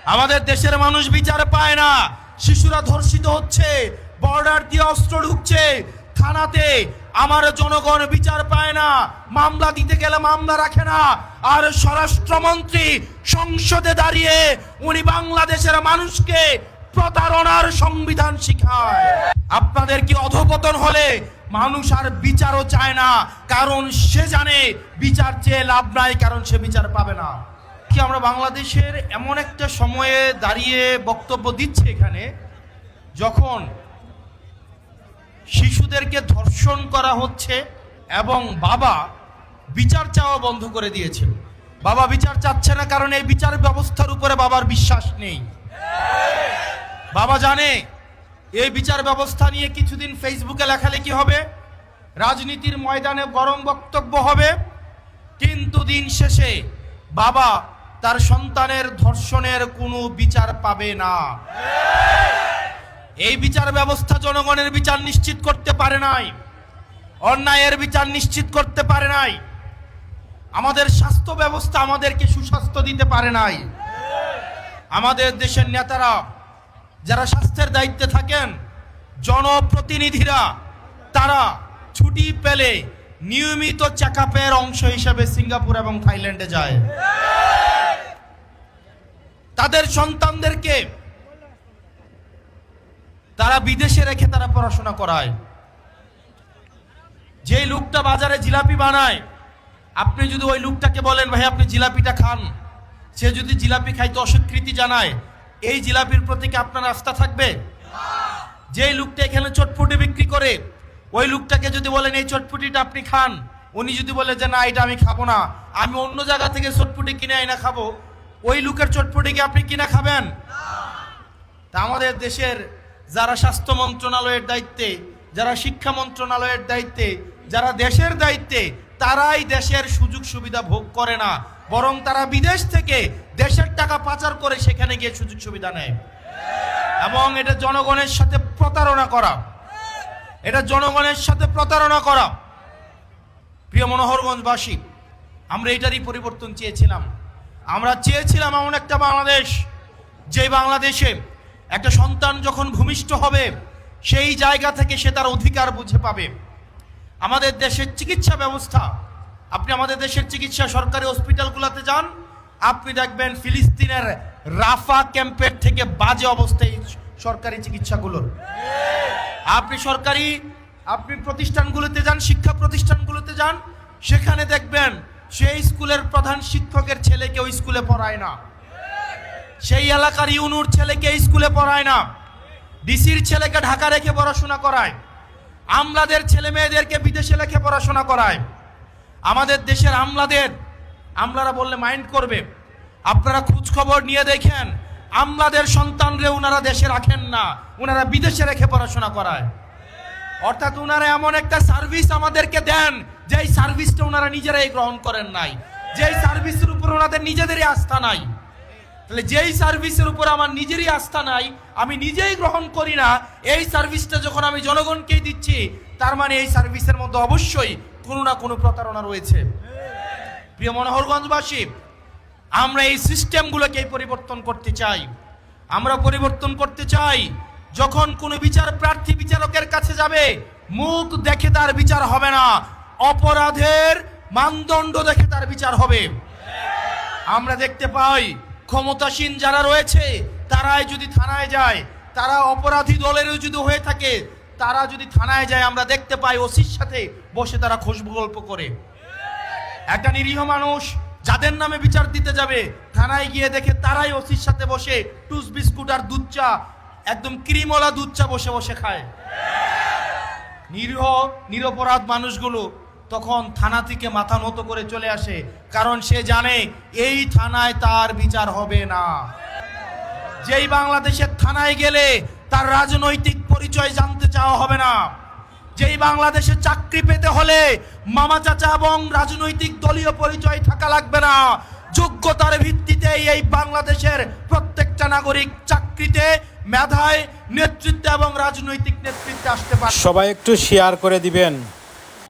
আমাদের দেশের মানুষ বিচার পায় না, শিশুরা ধর্ষিত হচ্ছে, বর্ডার দিয়ে অস্ত্র ঢুকছে থানাতে, আমার জনগণ বিচার পায় না, মামলা দিতে গেলে মামলা রাখে না, আর স্বরাষ্ট্রমন্ত্রী সংসদে দাঁড়িয়ে উনি বাংলাদেশের মানুষকে প্রতারণার সংবিধান শিখায়। আপনাদের কি অধপতন হলে মানুষ আর বিচারও চায় না, কারণ সে জানে বিচার চেয়ে লাভ নাই, কারণ সে বিচার পাবে না। কি আমরা বাংলাদেশের এমন একটা সময়ে দাঁড়িয়ে বক্তব্য দিচ্ছি এখানে, যখন শিশুদেরকে ধর্ষণ করা হচ্ছে এবং বাবা বিচার চাওয়া বন্ধ করে দিয়েছে। বাবা বিচার চাচ্ছে না কারণ এই বিচার ব্যবস্থার উপরে বাবার বিশ্বাস নেই। বাবা জানে এই বিচার ব্যবস্থা নিয়ে কিছুদিন ফেসবুকে লেখালেখি হবে, রাজনীতির ময়দানে গরম বক্তব্য হবে, কিন্তু দিন শেষে বাবা তার সন্তানের ধর্ষণের কোনো বিচার পাবে না। এই বিচার ব্যবস্থা জনগণের বিচার নিশ্চিত করতে পারে নাই, অন্যায়ের বিচার নিশ্চিত করতে পারে নাই, আমাদের স্বাস্থ্য ব্যবস্থা আমাদেরকে সুস্বাস্থ্য দিতে পারে নাই। আমাদের দেশের নেতারা যারা স্বাস্থ্যের দায়িত্বে থাকেন, জনপ্রতিনিধিরা, তারা ছুটি পেলে নিয়মিত চেকআপের অংশ হিসেবে সিঙ্গাপুর এবং থাইল্যান্ডে যায়। তাদের সন্তানদেরকে তারা বিদেশে রেখে তারা পড়াশোনা করায়। যে লোকটা বাজারে জিলাপি বানায়, আপনি যদি ওই লোকটাকে বলেন ভাই আপনি জিলাপিটা খান, সে যদি জিলাপি খাইতে অস্বীকৃতি জানায়, এই জিলাপির প্রতি কি আপনার আস্থা থাকবে? যে লোকটা এখানে চটপটি বিক্রি করে, ওই লোকটাকে যদি বলেন এই চটপটিটা আপনি খান, উনি যদি বলে যে না এটা আমি খাবো না, আমি অন্য জায়গা থেকে চটপটি কিনে আইনা খাবো, ওই লোকের চটপটিকে আপনি কিনা খাবেন? তা আমাদের দেশের যারা স্বাস্থ্য মন্ত্রণালয়ের দায়িত্বে, যারা শিক্ষা মন্ত্রণালয়ের দায়িত্বে, যারা দেশের দায়িত্বে, তারাই দেশের সুযোগ সুবিধা ভোগ করে না, বরং তারা বিদেশ থেকে দেশের টাকা পাচার করে সেখানে গিয়ে সুযোগ সুবিধা নেয়। এবং এটা জনগণের সাথে প্রতারণা করা, এটা জনগণের সাথে প্রতারণা করা। প্রিয় মনোহরগঞ্জবাসী, আমরা এটারই পরিবর্তন চেয়েছিলাম। আমরা চেয়েছিলাম এমন একটা বাংলাদেশ, যে বাংলাদেশে একটা সন্তান যখন ভূমিষ্ঠ হবে সেই জায়গা থেকে সে তার অধিকার বুঝে পাবে। আমাদের দেশের চিকিৎসা ব্যবস্থা, আপনি আমাদের দেশের চিকিৎসা সরকারি হসপিটালগুলোতে যান, আপনি দেখবেন ফিলিস্তিনের রাফা ক্যাম্পের থেকে বাজে অবস্থায় সরকারি চিকিৎসাগুলোর। আপনি প্রতিষ্ঠানগুলোতে যান, শিক্ষা প্রতিষ্ঠানগুলোতে যান, সেখানে দেখবেন সেই স্কুলের প্রধান শিক্ষকের ছেলেকে ওই স্কুলে পড়ায় না, সেই এলাকার ইউনুর ছেলেকে স্কুলে পড়ায় না, ডিসির ছেলেকে ঢাকা রেখে পড়াশোনা করায়, আমলাদের ছেলে মেয়েদেরকে বিদেশে রেখে পড়াশোনা করায়। আমাদের দেশের আমলারা বললে মাইন্ড করবে, আপনারা খোঁজ খবর নিয়ে দেখেন, আমলাদের সন্তানরে উনারা দেশে রাখেন না, উনারা বিদেশে রেখে পড়াশোনা করায়। অর্থাৎ উনারা এমন একটা সার্ভিস আমাদেরকে দেন, যেই সার্ভিসটা উনারা নিজেরাই গ্রহণ করেন নাই, যেই সার্ভিসের উপর ওনাদের নিজেদেরই আস্থা নাই। তাহলে যেই সার্ভিসের উপর আমার নিজেরই আস্থা নাই, আমি নিজেই গ্রহণ করি না, এই সার্ভিসটা যখন আমি জনগণকেই দিচ্ছি, তার মানে এই সার্ভিসের মধ্যে অবশ্যই কোনো না কোনো প্রতারণা রয়েছে। প্রিয় মনোহরগঞ্জবাসী, আমরা এই সিস্টেমগুলোকে পরিবর্তন করতে চাই। আমরা পরিবর্তন করতে চাই, যখন কোনো বিচার প্রার্থী বিচারকের কাছে যাবে, মুখ দেখে তার বিচার হবে না, অপরাধের মানদণ্ড দেখে তার বিচার হবে। আমরা দেখতে পাই ক্ষমতাসীন যারা রয়েছে তারাই যদি থানায় যায়, তারা অপরাধী দলেরও যদি হয়ে থাকে, তারা যদি থানায় যায়, আমরা দেখতে পাই ওসির সাথে বসে তারা খুশবু গল্প করে। একটা নিরীহ মানুষ যাদের নামে বিচার দিতে যাবে, থানায় গিয়ে দেখে তারাই ওসির সাথে বসে টুস বিস্কুট আর দুধ চা, একদম ক্রিমওয়ালা দুধ চা বসে বসে খায়। নিরপরাধ মানুষগুলো তখন থানা থেকে মাথা নত করে চলে আসে, কারণ সে জানে এই থানায় তার বিচার হবে না। যেই বাংলাদেশের থানায় গেলে তার রাজনৈতিক পরিচয় জানতে চাওয়া হবে না, যেই বাংলাদেশে চাকরি পেতে হলে মামা চাচা এবং রাজনৈতিক দলীয় পরিচয় থাকা লাগবে না, যোগ্যতার ভিত্তিতে এই বাংলাদেশের প্রত্যেকটা নাগরিক চাকরিতে, মেধায়, নেতৃত্বে এবং রাজনৈতিক নেতৃত্বে আসতে পারে। সবাই একটু শেয়ার করে দিবেন।